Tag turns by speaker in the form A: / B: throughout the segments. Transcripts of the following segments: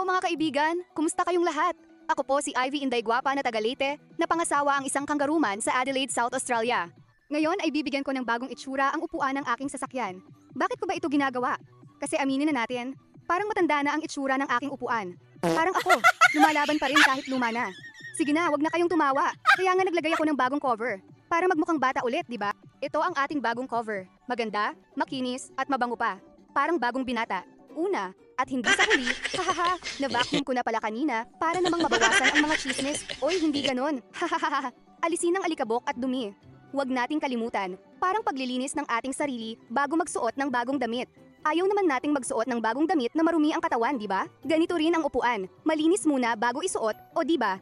A: Hello mga kaibigan, kumusta kayong lahat? Ako po si Ivy Inday Guapa na taga Leyte, na pangasawa ang isang kanggaruman sa Adelaide, South Australia. Ngayon ay bibigyan ko ng bagong itsura ang upuan ng aking sasakyan. Bakit ko ba ito ginagawa? Kasi aminin na natin, parang matanda na ang itsura ng aking upuan. Parang ako, lumalaban pa rin kahit luma na. Sige na, wag na kayong tumawa. Kaya nga naglagay ako ng bagong cover. Para magmukhang bata ulit, di ba? Ito ang ating bagong cover. Maganda, makinis, at mabango pa. Parang bagong binata. Una, at hindi sa huli, hahaha, na-vacuum ko na pala kanina para namang mabawasan ang mga chismis. Oy, hindi ganon. Hahaha, alisin ang alikabok at dumi. Huwag nating kalimutan, parang paglilinis ng ating sarili bago magsuot ng bagong damit. Ayaw naman nating magsuot ng bagong damit na marumi ang katawan, di ba? Ganito rin ang upuan. Malinis muna bago isuot, o di ba?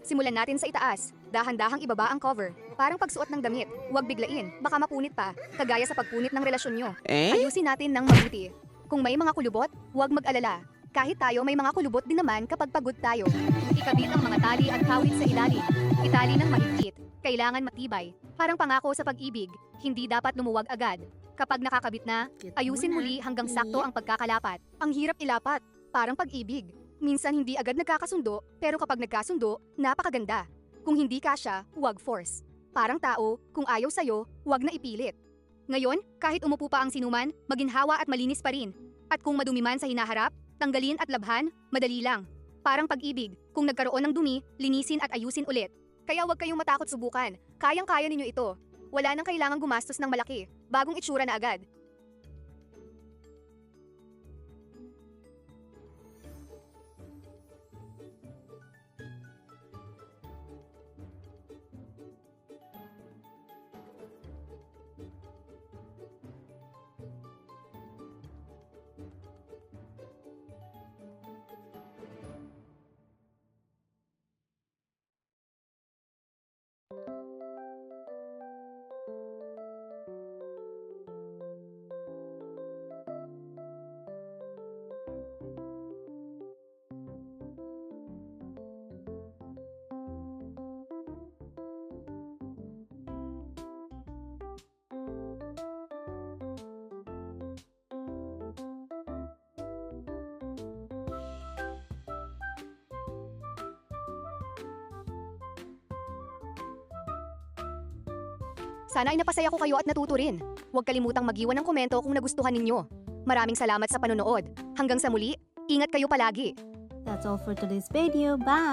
A: Simulan natin sa itaas. Dahan-dahang ibaba ang cover. Parang pagsuot ng damit. Huwag biglain, baka mapunit pa. Kagaya sa pagpunit ng relasyon nyo. Ayusin natin ng mabuti. Kung may mga kulubot, huwag mag-alala. Kahit tayo may mga kulubot din naman kapag pagod tayo. Ikabit ang mga tali at kawit sa ilalim. Itali ng mahigpit. Kailangan matibay. Parang pangako sa pag-ibig, hindi dapat lumuwag agad. Kapag nakakabit na, ayusin muli hanggang sakto ang pagkakalapat. Ang hirap ilapat, parang pag-ibig. Minsan hindi agad nagkakasundo, pero kapag nagkasundo, napakaganda. Kung hindi kasya, huwag force. Parang tao, kung ayaw sa'yo, huwag na ipilit. Ngayon, kahit umupo pa ang sinuman, maginhawa at malinis pa rin. At kung madumi man sa hinaharap, tanggalin at labhan, madali lang. Parang pag-ibig, kung nagkaroon ng dumi, linisin at ayusin ulit. Kaya huwag kayong matakot subukan, kayang-kaya ninyo ito. Wala nang kailangang gumastos ng malaki, bagong itsura na agad. Sana ay napasaya ko kayo at natuto rin. Huwag kalimutang mag-iwan ng komento kung nagustuhan ninyo. Maraming salamat sa panonood. Hanggang sa muli, ingat kayo palagi.
B: That's all for today's video. Bye!